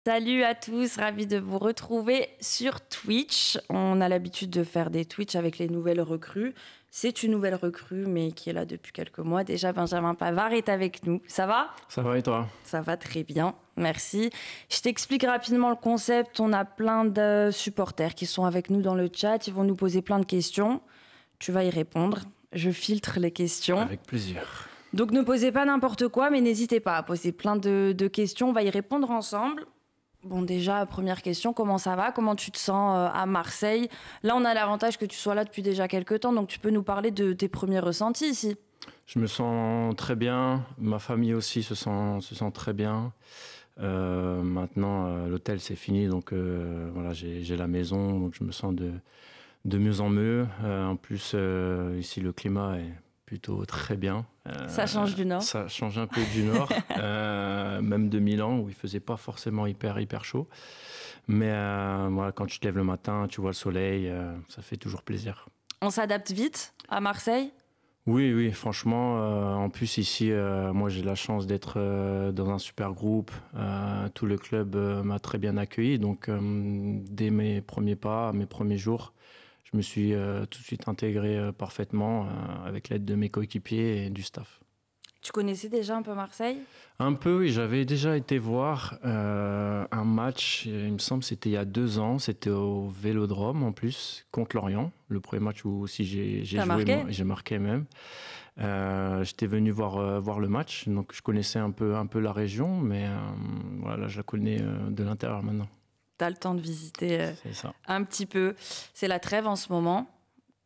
Salut à tous, ravi de vous retrouver sur Twitch. On a l'habitude de faire des Twitch avec les nouvelles recrues. C'est une nouvelle recrue, mais qui est là depuis quelques mois. Déjà, Benjamin Pavard est avec nous. Ça va? Ça va et toi? Ça va très bien, merci. Je t'explique rapidement le concept. On a plein de supporters qui sont avec nous dans le chat. Ils vont nous poser plein de questions. Tu vas y répondre. Je filtre les questions. Avec plaisir. Donc ne posez pas n'importe quoi, mais n'hésitez pas à poser plein de questions. On va y répondre ensemble. Bon, déjà, première question, comment ça va? Comment tu te sens à Marseille? Là, on a l'avantage que tu sois là depuis déjà quelques temps, donc tu peux nous parler de tes premiers ressentis ici. Je me sens très bien. Ma famille aussi se sent très bien. Maintenant, l'hôtel, c'est fini, donc voilà, j'ai la maison, donc je me sens de mieux en mieux. En plus, ici, le climat est plutôt très bien. Ça change du Nord? Ça change un peu du Nord, même de Milan, où il faisait pas forcément hyper chaud. Mais voilà, quand tu te lèves le matin, tu vois le soleil, ça fait toujours plaisir. On s'adapte vite à Marseille? Oui, franchement, en plus ici, moi j'ai la chance d'être dans un super groupe. Tout le club m'a très bien accueilli, donc dès mes premiers pas, mes premiers jours, je me suis tout de suite intégré parfaitement avec l'aide de mes coéquipiers et du staff. Tu connaissais déjà un peu Marseille? Un peu, oui, j'avais déjà été voir un match, il me semble c'était il y a 2 ans, c'était au Vélodrome en plus, contre Lorient, le premier match où aussi j'ai joué, marqué? j'ai marqué même. J'étais venu voir le match, donc je connaissais un peu la région, mais voilà, je la connais de l'intérieur maintenant. T'as le temps de visiter C'est ça. un petit peu. C'est la trêve en ce moment.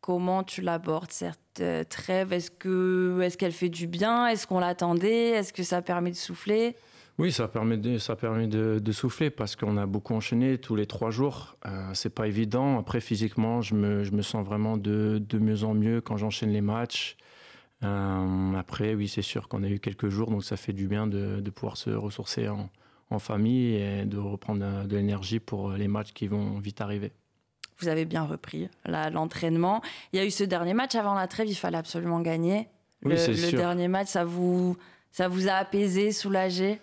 Comment tu l'abordes, cette trêve? Est-ce qu'elle fait du bien? Est-ce qu'on l'attendait? Est-ce que ça permet de souffler? Oui, ça permet de souffler parce qu'on a beaucoup enchaîné tous les 3 jours. C'est pas évident. Après, physiquement, je me sens vraiment de mieux en mieux quand j'enchaîne les matchs. Après, oui, c'est sûr qu'on a eu quelques jours, donc ça fait du bien de pouvoir se ressourcer en famille et de reprendre de l'énergie pour les matchs qui vont vite arriver. Vous avez bien repris l'entraînement. Il y a eu ce dernier match avant la trêve, il fallait absolument gagner. Oui, c'est Le sûr. dernier match, ça vous a apaisé, soulagé?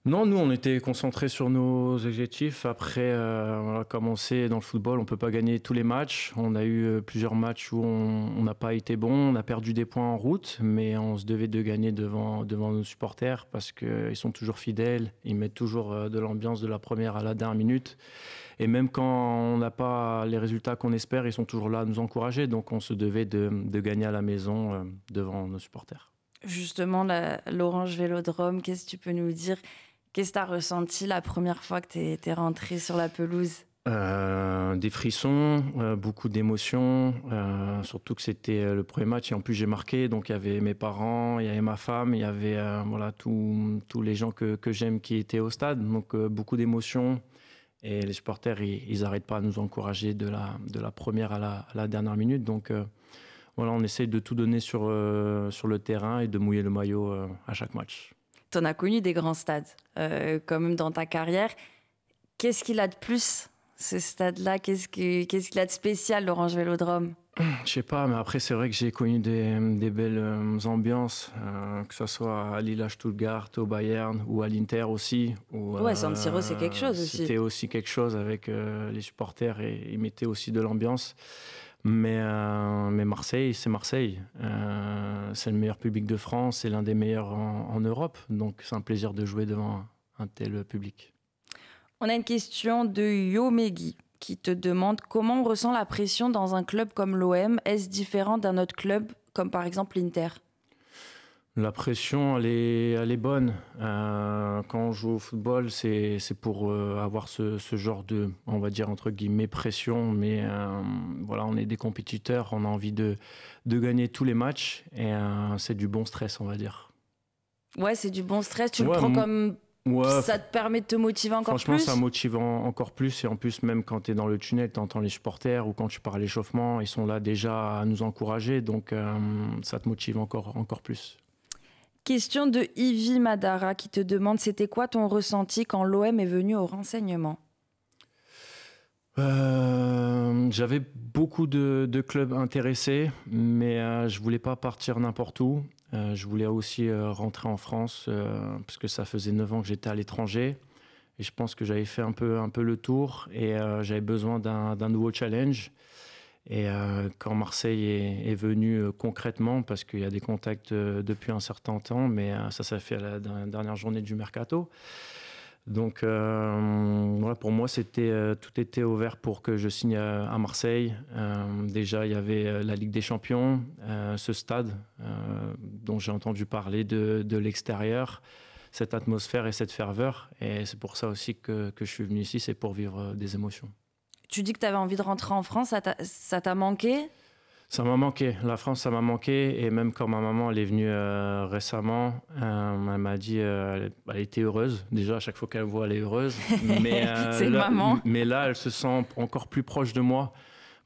Non, nous, on était concentrés sur nos objectifs. Après, voilà, comme on sait, dans le football, on ne peut pas gagner tous les matchs. On a eu plusieurs matchs où on n'a pas été bon, on a perdu des points en route, mais on se devait de gagner devant nos supporters parce qu'ils sont toujours fidèles, ils mettent toujours de l'ambiance de la première à la dernière minute. Et même quand on n'a pas les résultats qu'on espère, ils sont toujours là à nous encourager. Donc on se devait de gagner à la maison devant nos supporters. Justement, l'Orange Vélodrome, qu'est-ce que tu peux nous dire? Qu'est-ce que tu as ressenti la première fois que tu es rentré sur la pelouse? Des frissons, beaucoup d'émotions, surtout que c'était le premier match et en plus j'ai marqué, donc il y avait mes parents, il y avait ma femme, il y avait voilà, tous les gens que j'aime qui étaient au stade, donc beaucoup d'émotions. Et les supporters, ils n'arrêtent pas à nous encourager de la première à la dernière minute. Donc voilà, on essaye de tout donner sur le terrain et de mouiller le maillot à chaque match. Tu en as connu des grands stades, quand même dans ta carrière. Qu'est-ce qu'il a de plus, ce stade-là? Qu'est-ce qu'il a de spécial, l'Orange Vélodrome? Je sais pas, mais après, c'est vrai que j'ai connu des belles ambiances, que ce soit à Lille, à Stuttgart, au Bayern ou à l'Inter aussi. Ouais, San Siro, c'est quelque chose aussi. C'était aussi quelque chose avec les supporters et ils mettaient aussi de l'ambiance. Mais Marseille, c'est Marseille. C'est le meilleur public de France, c'est l'un des meilleurs en Europe. Donc c'est un plaisir de jouer devant un tel public. On a une question de Yomegi qui te demande comment on ressent la pression dans un club comme l'OM. Est-ce différent d'un autre club comme par exemple l'Inter? La pression, elle est bonne. Quand on joue au football, c'est pour avoir ce genre de, on va dire entre guillemets, pression. Mais voilà, on est des compétiteurs, on a envie de gagner tous les matchs et c'est du bon stress, on va dire. Ouais, c'est du bon stress. Tu le Ouais, prends comme ouais, ça te permet de te motiver encore franchement, plus? ça motive encore plus. Et en plus, même quand tu es dans le tunnel, tu entends les supporters ou quand tu pars à l'échauffement, ils sont là déjà à nous encourager. Donc ça te motive encore plus. Question de Ivy Madara qui te demande c'était quoi ton ressenti quand l'OM est venu au renseignement? J'avais beaucoup de clubs intéressés, mais je voulais pas partir n'importe où. Je voulais aussi rentrer en France parce que ça faisait 9 ans que j'étais à l'étranger. Et je pense que j'avais fait un peu le tour et j'avais besoin d'un nouveau challenge. Et quand Marseille est venu concrètement, parce qu'il y a des contacts depuis un certain temps, mais ça s'est fait à la dernière journée du Mercato. Donc voilà, pour moi, tout était ouvert pour que je signe à Marseille. Déjà, il y avait la Ligue des Champions, ce stade dont j'ai entendu parler de l'extérieur, cette atmosphère et cette ferveur. Et c'est pour ça aussi que je suis venu ici, c'est pour vivre des émotions. Tu dis que tu avais envie de rentrer en France, ça t'a manqué? Ça m'a manqué. La France, ça m'a manqué. Et même quand ma maman elle est venue récemment, elle m'a dit elle était heureuse. Déjà, à chaque fois qu'elle me voit, elle est heureuse. Mais, C'est maman. mais là, elle se sent encore plus proche de moi.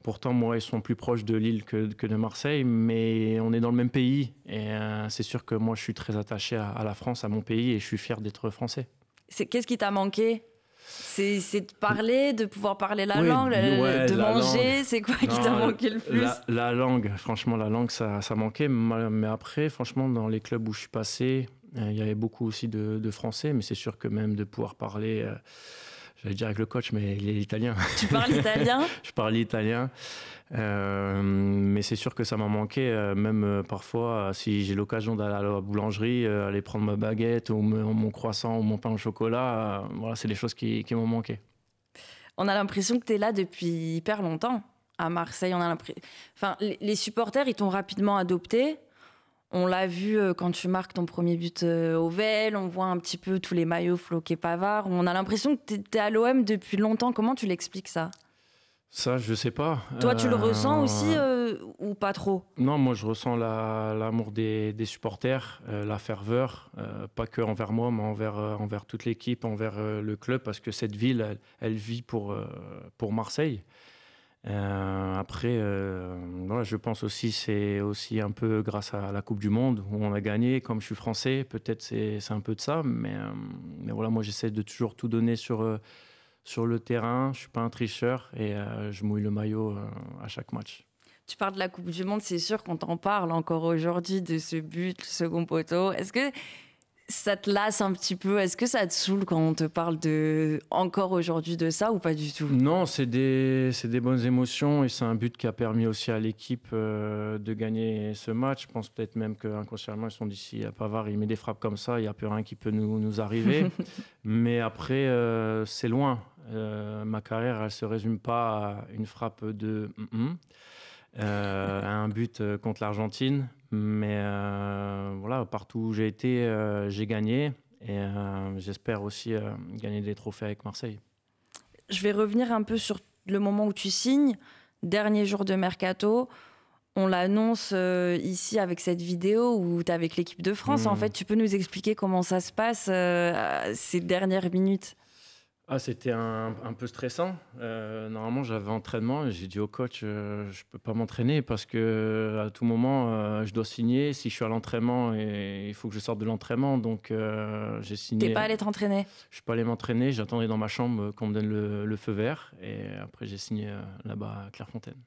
Pourtant, moi, ils sont plus proches de Lille que de Marseille. Mais on est dans le même pays. Et c'est sûr que moi, je suis très attaché à la France, à mon pays. Et je suis fier d'être français. Qu'est-ce qui t'a manqué? C'est de parler, de pouvoir parler la Oui, langue, ouais, de la manger, langue. c'est quoi qui Non, t'a manqué le plus? la langue, franchement, la langue, ça manquait. Mais après, franchement, dans les clubs où je suis passé, il y avait beaucoup aussi de Français. Mais c'est sûr que même de pouvoir parler, j'allais dire avec le coach, mais il est italien. Tu parles italien? Je parle italien. Mais c'est sûr que ça m'a manqué. Même parfois, si j'ai l'occasion d'aller à la boulangerie, aller prendre ma baguette ou mon croissant ou mon pain au chocolat, voilà, c'est des choses qui m'ont manqué. On a l'impression que tu es là depuis hyper longtemps à Marseille. On a enfin, les supporters, ils t'ont rapidement adopté. On l'a vu quand tu marques ton premier but au Vel. On voit un petit peu tous les maillots floqués Pavard. On a l'impression que tu es à l'OM depuis longtemps. Comment tu l'expliques ça? Ça, je sais pas. Toi, tu le ressens aussi ou pas trop? Non, moi, je ressens l'amour des supporters, la ferveur, pas que envers moi, mais envers toute l'équipe, envers le club, parce que cette ville, elle vit pour Marseille. Après, voilà, je pense aussi c'est aussi un peu grâce à la Coupe du Monde où on a gagné. Comme je suis français, peut-être c'est un peu de ça, mais voilà, moi j'essaie de toujours tout donner sur le terrain. Je suis pas un tricheur et je mouille le maillot à chaque match. Tu parles de la Coupe du Monde, c'est sûr qu'on t'en parle encore aujourd'hui de ce but, le second poteau. Est-ce que ça te lasse un petit peu? Est-ce que ça te saoule quand on te parle encore aujourd'hui de ça ou pas du tout? Non, c'est des bonnes émotions et c'est un but qui a permis aussi à l'équipe de gagner ce match. Je pense peut-être même qu'inconsciemment, ils se sont dit si Pavard il met des frappes comme ça, il n'y a plus rien qui peut nous arriver. Mais après, c'est loin. Ma carrière, elle ne se résume pas à une frappe de à un but contre l'Argentine. Mais voilà, partout où j'ai été, j'ai gagné. Et j'espère aussi gagner des trophées avec Marseille. Je vais revenir un peu sur le moment où tu signes. Dernier jour de Mercato. On l'annonce ici avec cette vidéo où tu es avec l'équipe de France. En fait, tu peux nous expliquer comment ça se passe ces dernières minutes? C'était un peu stressant. Normalement, j'avais entraînement. J'ai dit au coach, je ne peux pas m'entraîner parce qu'à tout moment, je dois signer. Si je suis à l'entraînement, il faut que je sorte de l'entraînement. Donc, j'ai signé. T'es pas allé t'entraîner? Je suis pas allé m'entraîner. J'attendais dans ma chambre qu'on me donne le feu vert. Et après, j'ai signé là-bas à Clairefontaine.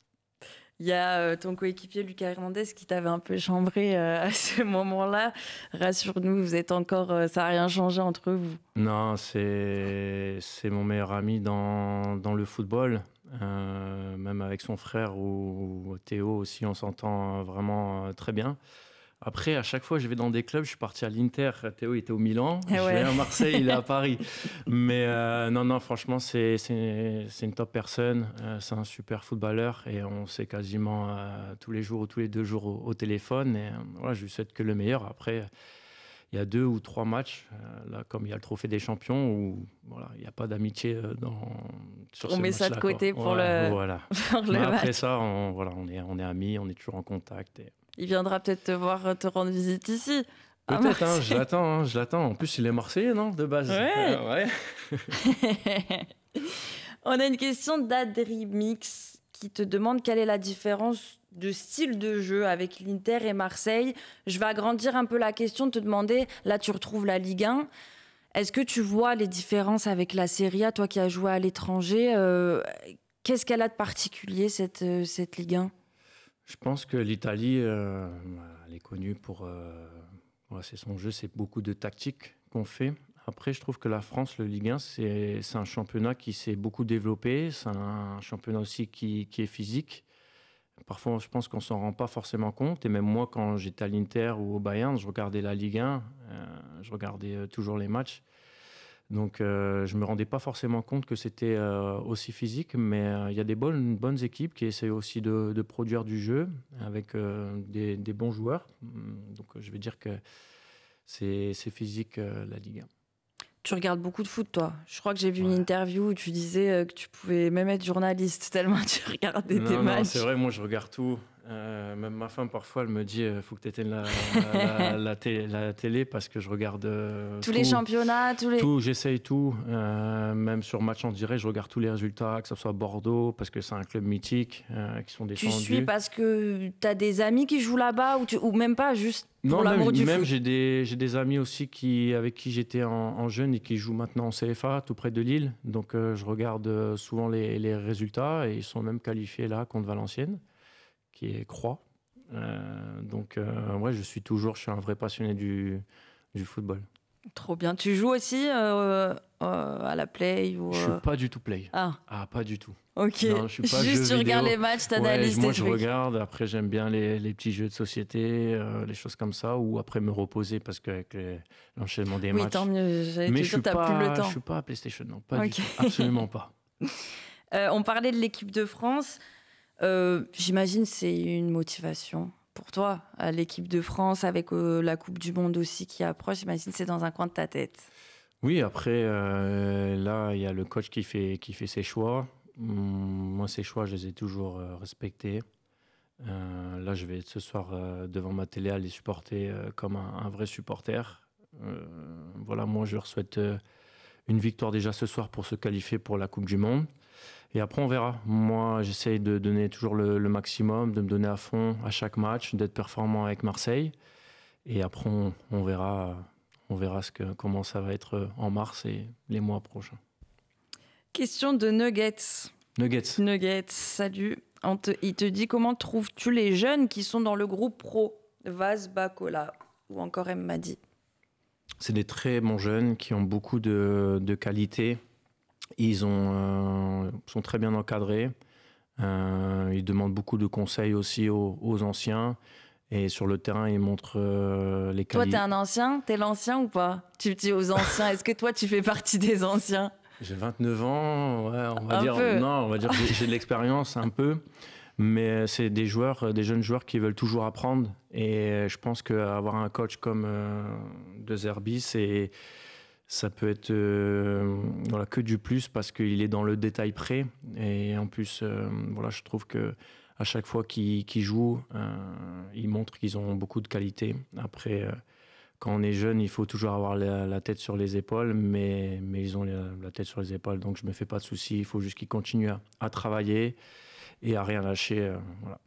Il y a ton coéquipier Lucas Hernandez qui t'avait un peu chambré à ce moment-là. Rassure-nous, vous êtes encore, ça n'a rien changé entre vous. Non, c'est mon meilleur ami dans le football. Même avec son frère ou Théo aussi, on s'entend vraiment très bien. Après, à chaque fois que je vais dans des clubs, je suis parti à l'Inter. Théo était au Milan. Je vais à Marseille, il est à Paris. Mais non, franchement, c'est une top personne. C'est un super footballeur et on sait quasiment tous les jours ou tous les 2 jours au téléphone. Et voilà, je lui souhaite que le meilleur. Après, il y a 2 ou 3 matchs, là, comme il y a le Trophée des Champions, où voilà, il n'y a pas d'amitié sur ce match-là. On met ça de côté pour voilà. pour le après match. ça, on est amis, on est toujours en contact. Et... Il viendra peut-être te voir, te rendre visite ici. Peut-être, je l'attends. En plus, il est Marseillais, non, de base? Ouais. Ouais. On a une question d'Adrimix qui te demande quelle est la différence de style de jeu avec l'Inter et Marseille. Je vais agrandir un peu la question, de te demander, là tu retrouves la Ligue 1. Est-ce que tu vois les différences avec la Serie A, toi qui as joué à l'étranger? Qu'est-ce qu'elle a de particulier, cette Ligue 1? Je pense que l'Italie, elle est connue pour... c'est son jeu, c'est beaucoup de tactique qu'on fait. Après, je trouve que la France, le Ligue 1, c'est un championnat qui s'est beaucoup développé. C'est un championnat aussi qui est physique. Parfois, je pense qu'on ne s'en rend pas forcément compte. Et même moi, quand j'étais à l'Inter ou au Bayern, je regardais la Ligue 1. Je regardais toujours les matchs. Donc, je ne me rendais pas forcément compte que c'était aussi physique. Mais il y a des bonnes équipes qui essaient aussi de produire du jeu avec des bons joueurs. Donc, je vais dire que c'est physique, la Ligue 1. Tu regardes beaucoup de foot, toi. Je crois que j'ai vu une interview où tu disais que tu pouvais même être journaliste tellement tu regardais tes matchs. Non, c'est vrai, moi je regarde tout. Même ma femme, parfois, elle me dit faut que tu éteignes la télé parce que je regarde tous les championnats, tout, j'essaye tout. Même sur match en direct, je regarde tous les résultats, que ce soit Bordeaux, parce que c'est un club mythique, qui sont descendus. Tu suis parce que tu as des amis qui jouent là-bas ou même pas, juste pour l'amour du foot? Même j'ai des amis aussi avec qui j'étais en jeune et qui jouent maintenant en CFA, tout près de Lille. Donc je regarde souvent les résultats et ils sont même qualifiés là contre Valenciennes, qui est Croix. Ouais, je suis un vrai passionné du football. Trop bien. Tu joues aussi à la play ou Je suis pas du tout play. Ah, pas du tout. Ok. Non, je suis pas juste tu regardes les matchs, t'analyses. Moi, je regarde. Après, j'aime bien les petits jeux de société, les choses comme ça, ou après me reposer parce qu'avec l'enchaînement des matchs. Oui, tant mieux. Mais je suis plus le temps. Je suis pas à PlayStation, non, pas du tout, absolument pas. On parlait de l'équipe de France. J'imagine c'est une motivation pour toi, à l'équipe de France, avec la Coupe du Monde aussi qui approche. J'imagine c'est dans un coin de ta tête. Oui, après, là, il y a le coach qui fait ses choix. Moi, ces choix, je les ai toujours respectés. Là, je vais être ce soir devant ma télé à les supporter comme un vrai supporter. Voilà, moi, je leur souhaite une victoire déjà ce soir pour se qualifier pour la Coupe du Monde. Et après, on verra. Moi, j'essaye de donner toujours le maximum, de me donner à fond à chaque match, d'être performant avec Marseille. Et après, on verra comment ça va être en mars et les mois prochains. Question de Nuggets. Nuggets, salut. Il te dit comment trouves-tu les jeunes qui sont dans le groupe pro, Vaz, Bacola ou encore Madi? C'est des très bons jeunes qui ont beaucoup de qualité. Ils sont très bien encadrés. Ils demandent beaucoup de conseils aussi aux anciens. Et sur le terrain, ils montrent les qualités. Toi, t'es un ancien? T'es l'ancien ou pas? Tu dis aux anciens. Est-ce que toi, tu fais partie des anciens? J'ai 29 ans. Ouais, on va dire que j'ai de l'expérience un peu. Mais c'est des jeunes joueurs qui veulent toujours apprendre. Et je pense qu'avoir un coach comme De Zerbi, ça peut être que du plus parce qu'il est dans le détail près. Et en plus, je trouve qu'à chaque fois qu'ils jouent, ils montrent qu'ils ont beaucoup de qualité. Après, quand on est jeune, il faut toujours avoir la tête sur les épaules, mais ils ont la tête sur les épaules, donc je ne me fais pas de soucis. Il faut juste qu'ils continuent à travailler et à rien lâcher. Voilà.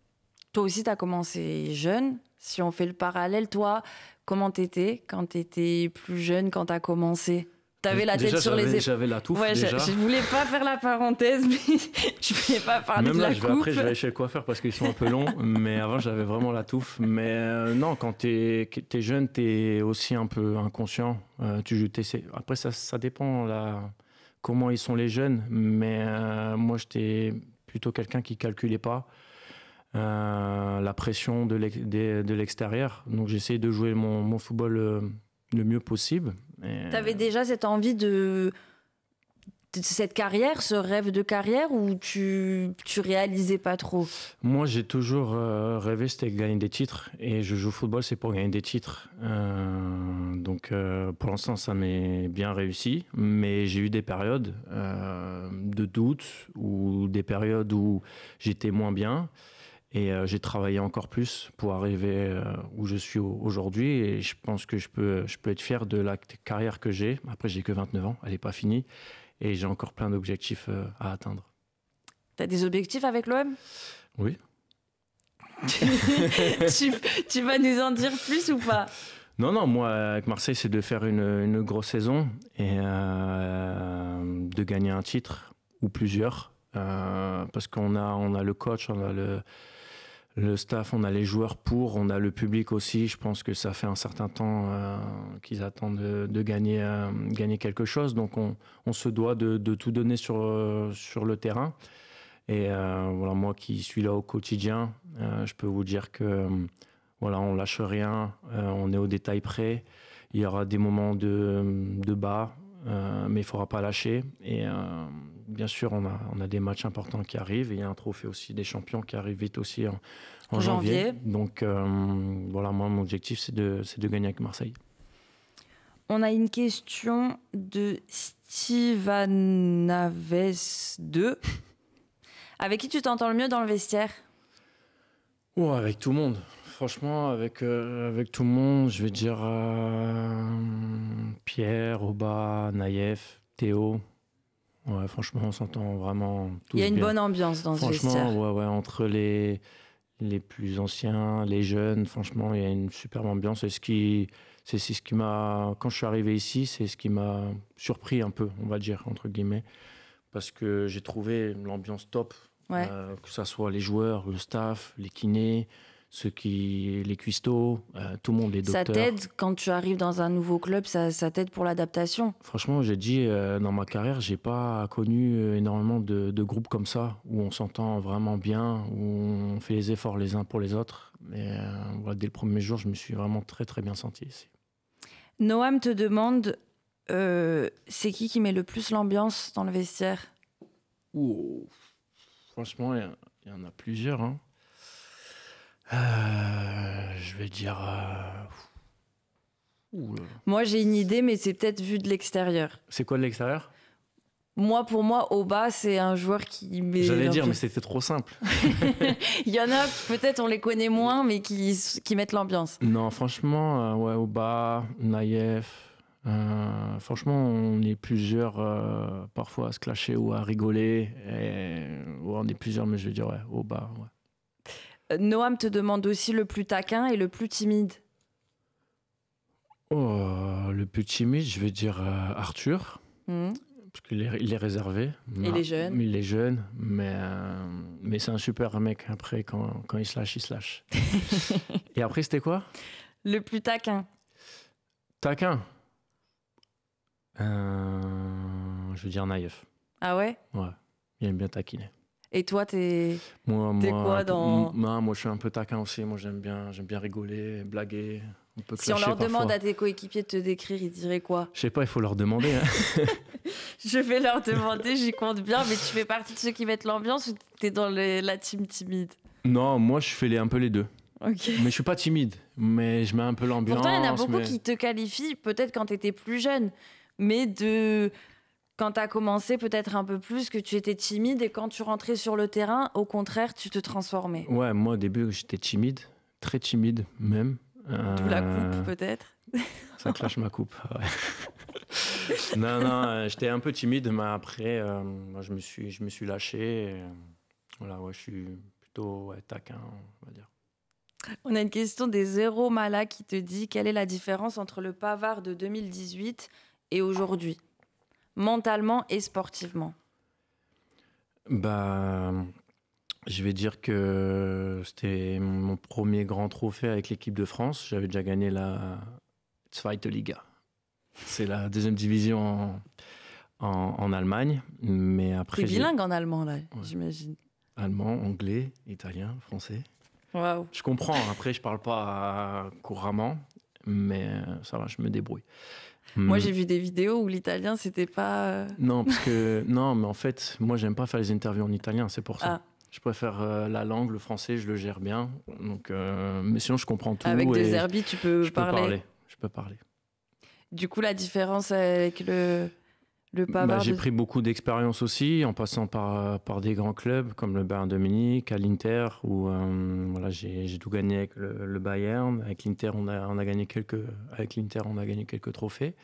Toi aussi, tu as commencé jeune. Si on fait le parallèle, toi, comment t'étais quand t'étais plus jeune, quand t'as commencé? T'avais la tête sur les épaules. J'avais la touffe déjà. Je voulais pas faire la parenthèse, mais je voulais pas parler de la coupe. Après, je vais aller chez le coiffeur parce qu'ils sont un peu longs, mais avant, j'avais vraiment la touffe. Mais non, quand t'es jeune, t'es aussi un peu inconscient. Après, ça dépend comment ils sont les jeunes, mais moi, j'étais plutôt quelqu'un qui calculait pas la pression de l'extérieur. Donc j'essayais de jouer mon football le mieux possible. Tu avais déjà cette envie de cette carrière, ce rêve de carrière, ou tu réalisais pas trop? Moi, j'ai toujours rêvé, c'était de gagner des titres. Et je joue au football, c'est pour gagner des titres. Donc, pour l'instant, ça m'est bien réussi. Mais j'ai eu des périodes de doute ou des périodes où j'étais moins bien. Et j'ai travaillé encore plus pour arriver où je suis aujourd'hui. Et je pense que je peux être fier de la carrière que j'ai. Après, j'ai que 29 ans, elle n'est pas finie. Et j'ai encore plein d'objectifs à atteindre. Tu as des objectifs avec l'OM? Oui. tu vas nous en dire plus ou pas? Non, moi, avec Marseille, c'est de faire une grosse saison et de gagner un titre ou plusieurs. Parce qu'on a le coach, on a Le staff, on a les joueurs on a le public aussi. Je pense que ça fait un certain temps qu'ils attendent de gagner quelque chose. Donc on se doit de tout donner sur le terrain. Et voilà, moi qui suis là au quotidien, je peux vous dire que voilà, on lâche rien, on est au détail près. Il y aura des moments de bas, mais il ne faudra pas lâcher. Et bien sûr, on a des matchs importants qui arrivent. Et il y a un trophée aussi des champions qui arrive vite aussi en janvier. Donc voilà, moi, mon objectif, c'est de gagner avec Marseille. On a une question de Stevanaves2. Avec qui tu t'entends le mieux dans le vestiaire? Oh, avec tout le monde. Franchement, avec tout le monde, je vais dire Pierre, Oba, Naïef, Théo. Ouais, franchement, on s'entend vraiment tous bien. Il y a une bonne ambiance dans ce vestiaire. Franchement, ouais, entre les plus anciens, les jeunes, franchement, il y a une superbe ambiance. Et c'est ce qui m'a, quand je suis arrivé ici, c'est ce qui m'a surpris un peu, on va dire, entre guillemets. Parce que j'ai trouvé l'ambiance top. Ouais. Que ça soit les joueurs, le staff, les kinés, les cuistots, tout le monde, les docteurs. Ça t'aide quand tu arrives dans un nouveau club, ça t'aide pour l'adaptation? Franchement, j'ai dit, dans ma carrière, j'ai pas connu énormément de groupes comme ça, où on s'entend vraiment bien, où on fait les efforts les uns pour les autres. Mais voilà, dès le premier jour, je me suis vraiment très très bien senti ici. Noam te demande, c'est qui met le plus l'ambiance dans le vestiaire? Ouh. Franchement, il y en a plusieurs. Hein. Je vais dire... Moi, j'ai une idée, mais c'est peut-être vu de l'extérieur. C'est quoi de l'extérieur? Pour moi, Oba, c'est un joueur qui met... J'allais dire, mais c'était trop simple. Il y en a, peut-être on les connaît moins, mais qui mettent l'ambiance. Non, franchement, ouais, Oba, Naïef... franchement, on est plusieurs parfois à se clasher ou à rigoler. Ouais, on est plusieurs, mais je vais dire ouais, au bas. Ouais. Noam te demande aussi le plus taquin et le plus timide. Le plus timide, je vais dire Arthur, parce qu'il est réservé. Et les jeunes. Il est jeune, mais c'est un super mec. Après, quand il se lâche, il se lâche. Et après, c'était quoi? Le plus taquin. Taquin. Je veux dire Naïef. Ah ouais? Ouais, il aime bien taquiner. Et toi, t'es quoi dans... Moi, je suis un peu taquin aussi. Moi, j'aime bien rigoler, blaguer. Si on leur demande à tes coéquipiers de te décrire, ils diraient quoi? Je sais pas, il faut leur demander. Hein. Je vais leur demander, j'y compte bien. Mais tu fais partie de ceux qui mettent l'ambiance ou t'es dans la team timide? Non, moi, je fais un peu les deux. Okay. Mais je suis pas timide, mais je mets un peu l'ambiance. Pourtant, il y en a beaucoup qui te qualifient, peut-être quand tu étais plus jeune, mais quand tu as commencé peut-être un peu plus, que tu étais timide et quand tu rentrais sur le terrain, au contraire, tu te transformais. Ouais, moi au début, j'étais timide, très timide même. D'où la coupe peut-être. Ça clash ma coupe. Ouais. Non, j'étais un peu timide, mais après, moi, je me suis lâché. Et, voilà, ouais, je suis plutôt taquin, on va dire. On a une question des Zéro Mala qui te dit quelle est la différence entre le Pavard de 2018 et aujourd'hui, mentalement et sportivement? Je vais dire que c'était mon premier grand trophée avec l'équipe de France. J'avais déjà gagné la Zweite Liga. C'est la deuxième division en Allemagne. Mais après, t'es bilingue en allemand, là, ouais. J'imagine. Allemand, anglais, italien, français. Wow. Je comprends. Après, je parle pas couramment, mais ça va, je me débrouille. Moi, j'ai vu des vidéos où l'italien, c'était pas... Non, mais en fait, moi, j'aime pas faire les interviews en italien, c'est pour ça. Je préfère la langue, le français, je le gère bien. Donc, mais sinon, je comprends tout. Avec des Herbie, tu peux parler. Je peux parler. Du coup, la différence avec le Pavard... J'ai pris beaucoup d'expérience aussi, en passant par des grands clubs comme le Bayern de Munich, à l'Inter, où voilà, j'ai tout gagné avec le Bayern. Avec l'Inter, on a gagné quelques trophées.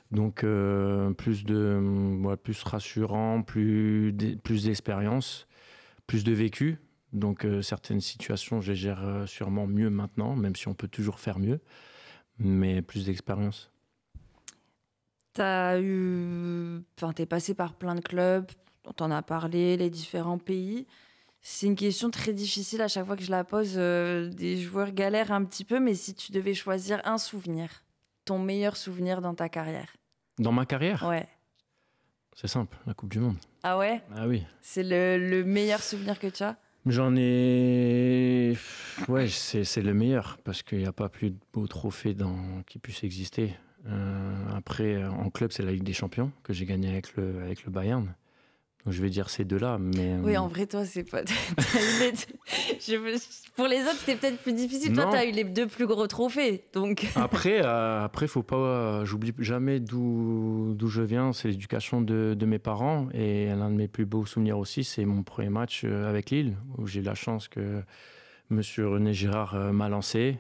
Donc, plus rassurant, plus d'expérience, plus de vécu. Donc, certaines situations, je les gère sûrement mieux maintenant, même si on peut toujours faire mieux, mais plus d'expérience. T'es passé par plein de clubs, on t'en a parlé, les différents pays. C'est une question très difficile à chaque fois que je la pose. Des joueurs galèrent un petit peu, mais si tu devais choisir un souvenir, ton meilleur souvenir dans ta carrière. Dans ma carrière, Ouais. c'est simple, la Coupe du Monde. Ah ouais? Ah oui. C'est le meilleur souvenir que tu as? J'en ai... Ouais, c'est le meilleur, parce qu'il n'y a pas plus de beau trophée qui puisse exister. Après, en club, c'est la Ligue des Champions, que j'ai gagné avec le Bayern. Donc, je vais dire ces deux-là, mais... Oui, en vrai, toi, c'est pas. Pour les autres, c'était peut-être plus difficile. Non. Toi, t'as eu les 2 plus gros trophées, donc. Après, faut pas. J'oublie jamais d'où je viens. C'est l'éducation de mes parents, et l'un de mes plus beaux souvenirs aussi, c'est mon premier match avec Lille, où j'ai eu la chance que Monsieur René Girard m'a lancé.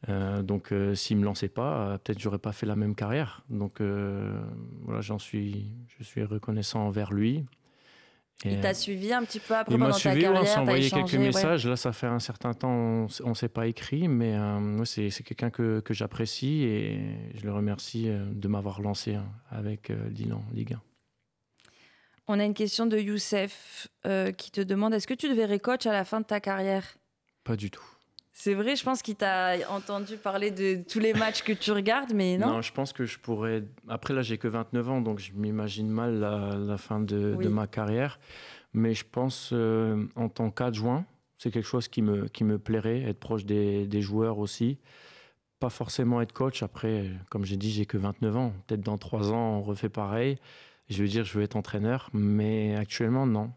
Donc, s'il me lançait pas, peut-être j'aurais pas fait la même carrière. Donc, voilà, je suis reconnaissant envers lui. Il t'a suivi un petit peu après Il m'a pendant ta suivi, carrière, on s'est t'as envoyé échangé, quelques messages. Là, ça fait un certain temps, on ne s'est pas écrit, mais c'est quelqu'un que j'apprécie, et je le remercie de m'avoir lancé avec Lille en Ligue 1. On a une question de Youssef qui te demande, est-ce que tu devrais coach à la fin de ta carrière? Pas du tout. C'est vrai, je pense qu'il t'a entendu parler de tous les matchs que tu regardes, mais non. Non, je pense que je pourrais... Après, là, j'ai que 29 ans, donc je m'imagine mal la fin de ma carrière. Mais je pense, en tant qu'adjoint, c'est quelque chose qui me plairait, être proche des joueurs aussi. Pas forcément être coach. Après, comme j'ai dit, j'ai que 29 ans. Peut-être dans 3 ans, on refait pareil. Je veux dire, je veux être entraîneur, mais actuellement, non.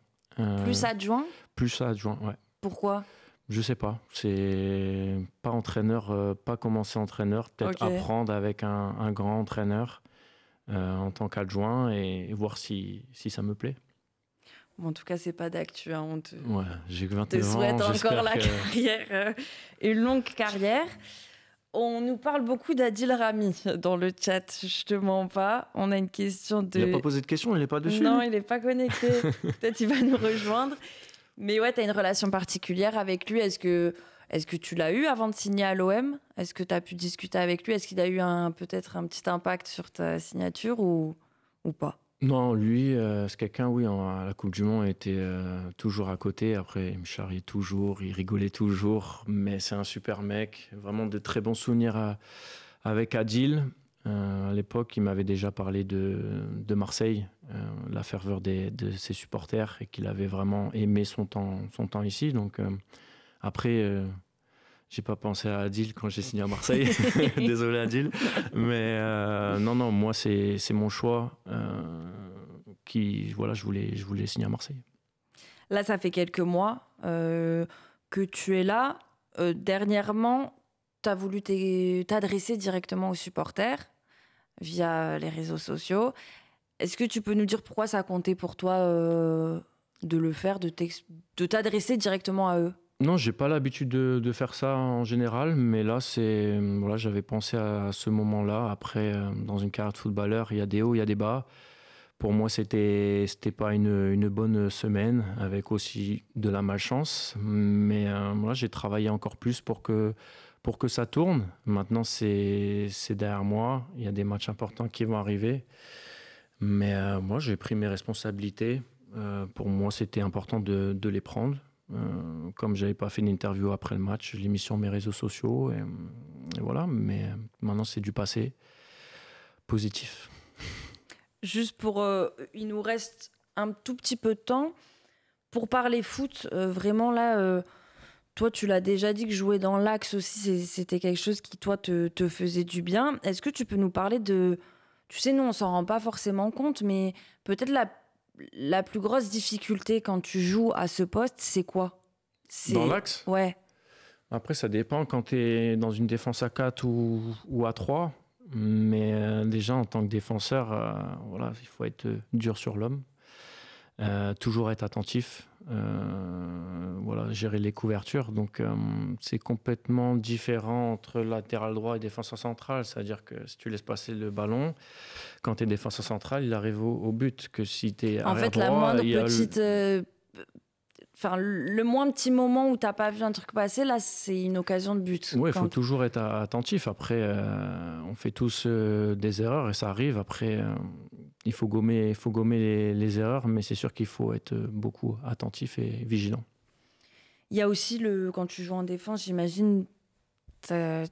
Plus adjoint? Plus adjoint, ouais. Pourquoi? Je sais pas. C'est pas entraîneur, pas commencer entraîneur. Peut-être apprendre avec un grand entraîneur en tant qu'adjoint, et voir si ça me plaît. Bon, en tout cas, c'est pas d'actu. Hein. Ouais, j'ai que 29 ans. Te souhaite encore la carrière, une longue carrière. On nous parle beaucoup d'Adil Rami dans le chat, je te mens pas. On a une question de... Il n'a pas posé de question, il n'est pas dessus. Non, il n'est pas connecté. Peut-être il va nous rejoindre. Mais ouais, tu as une relation particulière avec lui. Est-ce que tu l'as eu avant de signer à l'OM? Est-ce que tu as pu discuter avec lui? Est-ce qu'il a eu peut-être un petit impact sur ta signature ou pas? Non, lui, c'est quelqu'un, oui, à la Coupe du Monde, était toujours à côté. Après, il me charriait toujours, il rigolait toujours. Mais c'est un super mec. Vraiment de très bons souvenirs avec Adil. À l'époque, il m'avait déjà parlé de Marseille, la ferveur de ses supporters, et qu'il avait vraiment aimé son temps ici. Donc, après... j'ai pas pensé à Adil quand j'ai signé à Marseille. Désolé Adil. Mais non, moi c'est mon choix. Voilà, je voulais signer à Marseille. Là, ça fait quelques mois que tu es là. Dernièrement, tu as voulu t'adresser directement aux supporters via les réseaux sociaux. Est-ce que tu peux nous dire pourquoi ça a compté pour toi de le faire, de t'adresser directement à eux? Non, j'ai pas l'habitude de faire ça en général, mais là, voilà, j'avais pensé à ce moment-là. Après, dans une carrière de footballeur, il y a des hauts, il y a des bas. Pour moi, c'était pas une bonne semaine, avec aussi de la malchance. Mais moi, j'ai travaillé encore plus pour que ça tourne. Maintenant, c'est derrière moi. Il y a des matchs importants qui vont arriver. Mais moi, j'ai pris mes responsabilités. Pour moi, c'était important de les prendre. Comme j'avais pas fait une interview après le match, je l'ai mis sur mes réseaux sociaux, et voilà. Mais maintenant, c'est du passé. Positif. Juste il nous reste un tout petit peu de temps pour parler foot. Vraiment là, toi, tu l'as déjà dit que jouer dans l'axe aussi, c'était quelque chose qui toi te faisait du bien. Est-ce que tu peux nous parler de, tu sais, nous on s'en rend pas forcément compte, mais peut-être la plus grosse difficulté quand tu joues à ce poste, c'est quoi? Dans l'axe? Ouais. Après, ça dépend quand tu es dans une défense à 4 ou à 3. Mais déjà, en tant que défenseur, voilà, il faut être dur sur l'homme. Toujours être attentif. Voilà, gérer les couvertures. Donc, c'est complètement différent entre latéral droit et défenseur central. C'est-à-dire que si tu laisses passer le ballon, quand tu es défenseur central, il arrive au but. Que si tu es arrière droit, la moindre petite... Enfin, le moins petit moment où tu n'as pas vu un truc passer, là, c'est une occasion de but. Oui, il faut toujours être attentif. Après, on fait tous des erreurs, et ça arrive. Après, il faut gommer les erreurs, mais c'est sûr qu'il faut être beaucoup attentif et vigilant. Il y a aussi, quand tu joues en défense, j'imagine,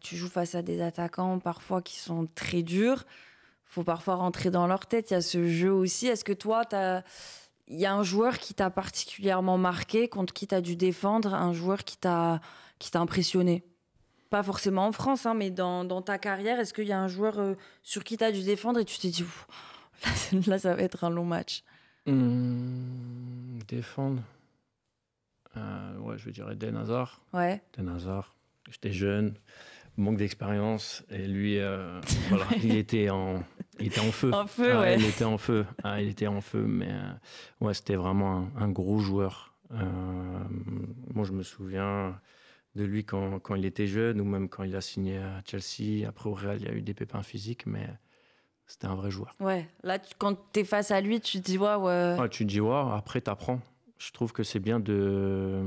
tu joues face à des attaquants parfois qui sont très durs. Il faut parfois rentrer dans leur tête. Il y a ce jeu aussi. Est-ce que toi, il y a un joueur qui t'a particulièrement marqué, contre qui tu as dû défendre, un joueur qui t'a impressionné? Pas forcément en France, hein, mais dans ta carrière, est-ce qu'il y a un joueur sur qui tu as dû défendre et tu t'es dit, là, ça va être un long match? Défendre. Ouais, je dirais Eden Hazard. Ouais. Eden Hazard. J'étais jeune, manque d'expérience. Et lui, voilà, il était en feu. En feu, ouais. Il était en feu. Il était en feu, mais ouais, c'était vraiment un gros joueur. Moi, je me souviens de lui quand il était jeune, ou même quand il a signé à Chelsea. Après, au Real, il y a eu des pépins physiques, mais c'était un vrai joueur. Ouais, là, quand tu es face à lui, tu te dis, ouais. Tu te dis, après, tu apprends. Je trouve que c'est bien de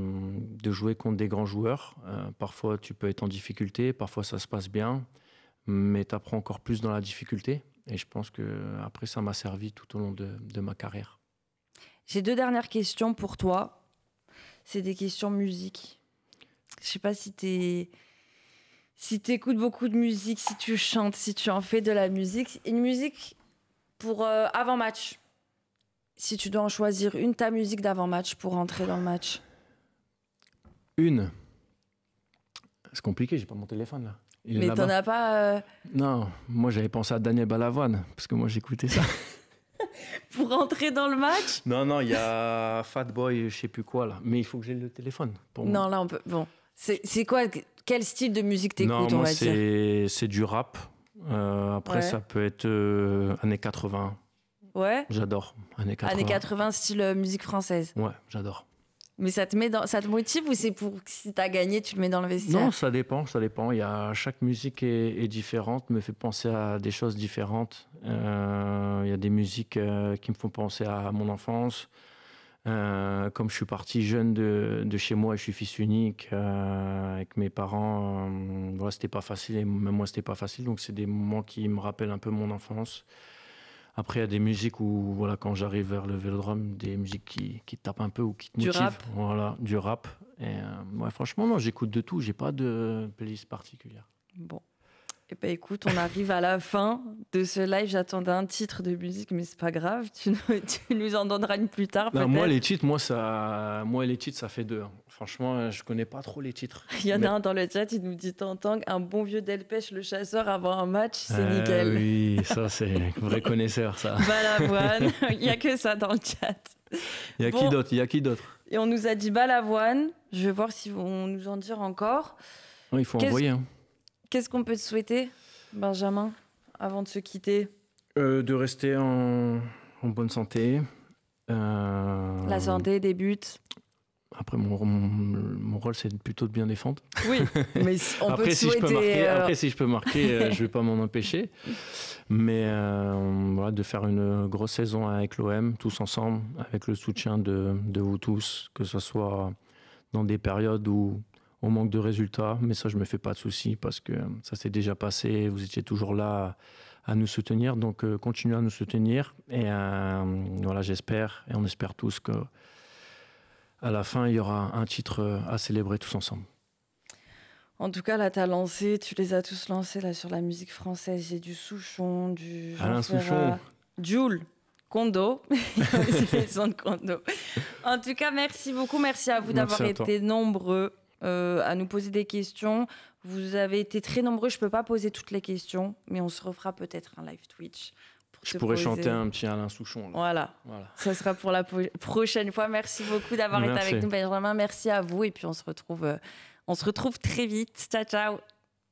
jouer contre des grands joueurs. Parfois, tu peux être en difficulté, parfois, ça se passe bien, mais tu apprends encore plus dans la difficulté. Et je pense qu'après, ça m'a servi tout au long de ma carrière. J'ai 2 dernières questions pour toi. C'est des questions musique. Je sais pas si t'écoutes beaucoup de musique, si tu chantes, si tu en fais de la musique. Une musique pour avant-match. Si tu dois en choisir une, ta musique d'avant-match pour entrer dans le match. Une. C'est compliqué, j'ai pas mon téléphone là. Mais t'en as pas... Non, moi j'avais pensé à Daniel Balavoine, parce que moi j'écoutais ça. Pour entrer dans le match? Non, il y a Fatboy, je sais plus quoi là. Mais il faut que j'ai le téléphone. Non, là on peut... Bon. C'est quoi? Quel style de musique t'écoutes, on va dire? C'est du rap. Après, ça peut être années 80. Ouais. J'adore. Années 80. Années 80, style musique française. Ouais, j'adore. Mais ça te motive ou c'est pour que si t'as gagné, tu le mets dans le vestiaire? Non, ça dépend. Chaque musique est différente, me fait penser à des choses différentes. Il y a des musiques qui me font penser à mon enfance. Comme je suis parti jeune de chez moi et je suis fils unique, avec mes parents, voilà, c'était pas facile et même moi c'était pas facile. Donc c'est des moments qui me rappellent un peu mon enfance. Après, il y a des musiques où, voilà, quand j'arrive vers le Vélodrome, des musiques qui te tapent un peu ou qui te motivent. Du rap. Voilà, du rap. Et ouais, franchement, non, j'écoute de tout. J'ai pas de playlist particulière. Bon. Eh ben, écoute, on arrive à la fin de ce live. J'attendais un titre de musique, mais c'est pas grave. Tu nous en donneras une plus tard, peut-être. Moi, les titres, ça fait 2. Franchement, je connais pas trop les titres. Il y en a un dans le chat, il nous dit Tantang, un bon vieux Delpech, le chasseur, avant un match, c'est nickel. Oui, ça, c'est un vrai connaisseur, ça. Balavoine, il n'y a que ça dans le chat. Il y a qui d'autre Et on nous a dit Balavoine. Je vais voir si on nous en dire encore. Il faut envoyer. Hein. Qu'est-ce qu'on peut te souhaiter, Benjamin, avant de se quitter? De rester en bonne santé. La santé, des buts. Après, mon rôle, c'est plutôt de bien défendre. Oui, mais on peut te souhaiter... Après, si je peux marquer, je ne vais pas m'en empêcher. Mais voilà, de faire une grosse saison avec l'OM, tous ensemble, avec le soutien de vous tous, que ce soit dans des périodes où on manque de résultats. Mais ça, je ne me fais pas de soucis parce que ça s'est déjà passé. Vous étiez toujours là à nous soutenir. Donc, continuez à nous soutenir. Et voilà, j'espère, et on espère tous que à la fin, il y aura un titre à célébrer tous ensemble. En tout cas, là, tu les as tous lancés là, sur la musique française. J'ai du Souchon, du Alain Souchon. Jules, Kondo. C'est les sons de Kondo. En tout cas, merci beaucoup. Merci à vous d'avoir été nombreux à nous poser des questions. Vous avez été très nombreux. Je ne peux pas poser toutes les questions, mais on se refera peut-être un live Twitch. Je pourrais chanter un petit Alain Souchon. Là. Voilà. Ça sera pour la prochaine fois. Merci beaucoup d'avoir été avec nous, Benjamin. Merci à vous. Et puis, on se retrouve très vite. Ciao, ciao.